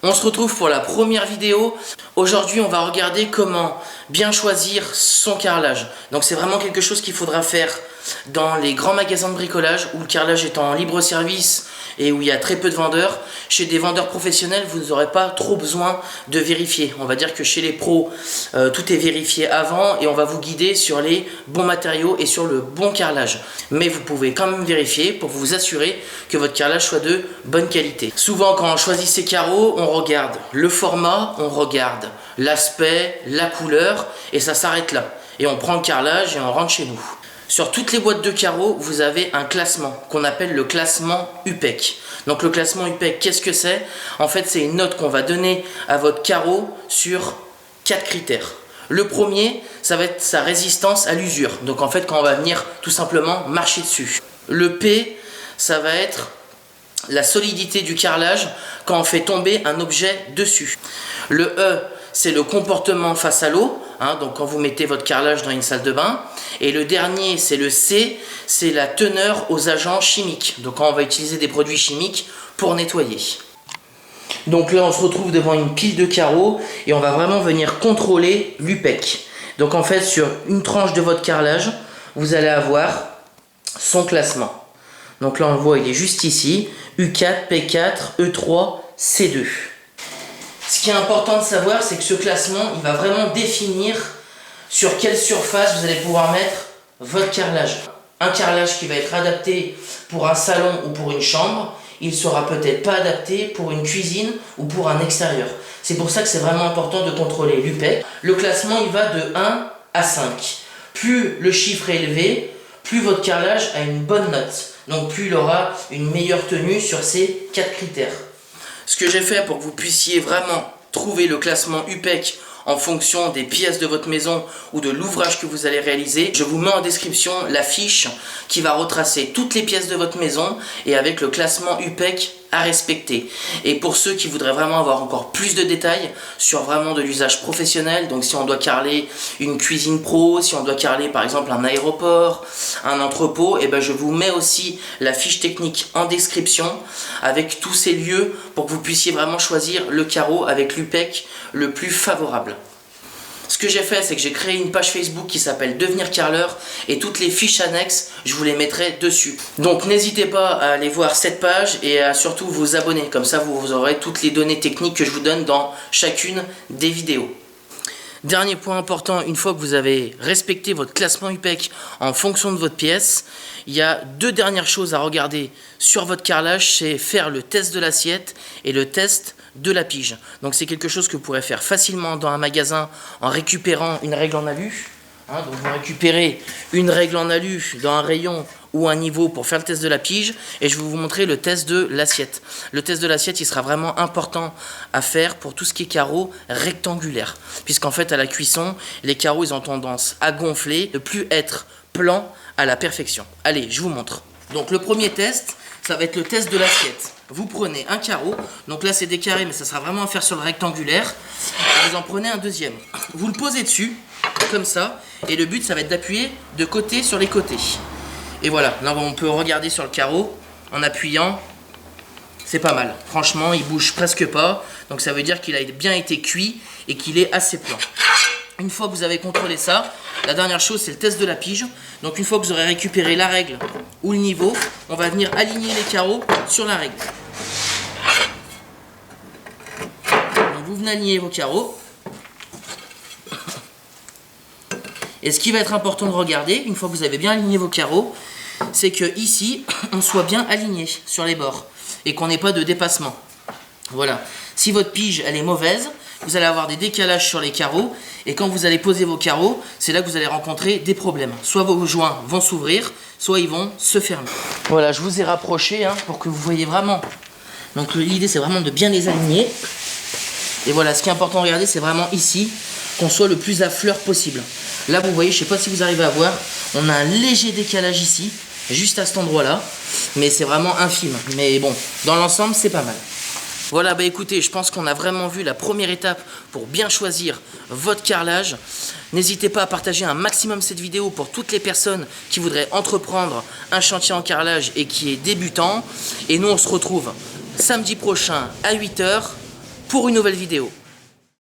On se retrouve pour la première vidéo. Aujourd'hui, on va regarder comment bien choisir son carrelage. Donc c'est vraiment quelque chose qu'il faudra faire dans les grands magasins de bricolage où le carrelage est en libre service et où il y a très peu de vendeurs. Chez des vendeurs professionnels, vous n'aurez pas trop besoin de vérifier. On va dire que chez les pros, tout est vérifié avant et on va vous guider sur les bons matériaux et sur le bon carrelage. Mais vous pouvez quand même vérifier pour vous assurer que votre carrelage soit de bonne qualité. Souvent, quand on choisit ses carreaux, on regarde le format, on regarde l'aspect, la couleur et ça s'arrête là. Et on prend le carrelage et on rentre chez nous. Sur toutes les boîtes de carreaux, vous avez un classement qu'on appelle le classement UPEC. Donc le classement UPEC, qu'est-ce que c'est? En fait, c'est une note qu'on va donner à votre carreau sur 4 critères. Le premier, ça va être sa résistance à l'usure. Donc en fait, quand on va venir tout simplement marcher dessus. Le P, ça va être la solidité du carrelage quand on fait tomber un objet dessus. Le E, c'est le comportement face à l'eau, donc quand vous mettez votre carrelage dans une salle de bain. Et le dernier, c'est le C, c'est la teneur aux agents chimiques. Donc quand on va utiliser des produits chimiques pour nettoyer. Donc là, on se retrouve devant une pile de carreaux et on va vraiment venir contrôler l'UPEC. Donc en fait, sur une tranche de votre carrelage, vous allez avoir son classement. Donc là, on le voit, il est juste ici, U4, P4, E3, C2. Ce qui est important de savoir, c'est que ce classement, il va vraiment définir sur quelle surface vous allez pouvoir mettre votre carrelage. Un carrelage qui va être adapté pour un salon ou pour une chambre, il ne sera peut-être pas adapté pour une cuisine ou pour un extérieur. C'est pour ça que c'est vraiment important de contrôler l'UPEC. Le classement, il va de 1 à 5. Plus le chiffre est élevé, plus votre carrelage a une bonne note. Donc plus il aura une meilleure tenue sur ces 4 critères. Ce que j'ai fait pour que vous puissiez vraiment trouver le classement UPEC en fonction des pièces de votre maison ou de l'ouvrage que vous allez réaliser, je vous mets en description la fiche qui va retracer toutes les pièces de votre maison et avec le classement UPEC à respecter. Et pour ceux qui voudraient vraiment avoir encore plus de détails sur vraiment de l'usage professionnel, donc si on doit carreler une cuisine pro, si on doit carreler par exemple un aéroport, un entrepôt, et ben je vous mets aussi la fiche technique en description avec tous ces lieux pour que vous puissiez vraiment choisir le carreau avec l'UPEC le plus favorable. Ce que j'ai fait, c'est que j'ai créé une page Facebook qui s'appelle Devenir Carreleur et toutes les fiches annexes, je vous les mettrai dessus. Donc n'hésitez pas à aller voir cette page et à surtout vous abonner. Comme ça, vous aurez toutes les données techniques que je vous donne dans chacune des vidéos. Dernier point important, une fois que vous avez respecté votre classement UPEC en fonction de votre pièce, il y a 2 dernières choses à regarder sur votre carrelage, c'est faire le test de l'assiette et le test de la pige. Donc c'est quelque chose que vous pourrez faire facilement dans un magasin en récupérant une règle en alu. Donc vous récupérez une règle en alu dans un rayon ou un niveau pour faire le test de la pige et je vais vous montrer le test de l'assiette. Le test de l'assiette, il sera vraiment important à faire pour tout ce qui est carreaux rectangulaires, puisqu'en fait à la cuisson, les carreaux ils ont tendance à gonfler, ne plus être plans à la perfection. Allez, je vous montre. Donc le premier test, ça va être le test de l'assiette. Vous prenez un carreau, donc là c'est des carrés mais ça sera vraiment à faire sur le rectangulaire, et vous en prenez un deuxième. Vous le posez dessus, comme ça, et le but ça va être d'appuyer de côté sur les côtés. Et voilà, là on peut regarder sur le carreau, en appuyant, c'est pas mal. Franchement, il bouge presque pas, donc ça veut dire qu'il a bien été cuit et qu'il est assez plan. Une fois que vous avez contrôlé ça, la dernière chose c'est le test de la pige. Donc une fois que vous aurez récupéré la règle ou le niveau, on va venir aligner les carreaux sur la règle. Donc vous venez aligner vos carreaux. Et ce qui va être important de regarder, une fois que vous avez bien aligné vos carreaux, c'est que ici, on soit bien aligné sur les bords et qu'on n'ait pas de dépassement. Voilà. Si votre pige elle est mauvaise, vous allez avoir des décalages sur les carreaux et quand vous allez poser vos carreaux, c'est là que vous allez rencontrer des problèmes. Soit vos joints vont s'ouvrir, soit ils vont se fermer. Voilà, je vous ai rapproché pour que vous voyez vraiment. Donc l'idée c'est vraiment de bien les aligner. Et voilà, ce qui est important de regarder, c'est vraiment ici, qu'on soit le plus à fleur possible. Là vous voyez, je ne sais pas si vous arrivez à voir, on a un léger décalage ici, juste à cet endroit-là, mais c'est vraiment infime. Mais bon, dans l'ensemble, c'est pas mal. Voilà, bah écoutez, je pense qu'on a vraiment vu la première étape pour bien choisir votre carrelage. N'hésitez pas à partager un maximum cette vidéo pour toutes les personnes qui voudraient entreprendre un chantier en carrelage et qui est débutant. Et nous, on se retrouve samedi prochain à 8 h pour une nouvelle vidéo.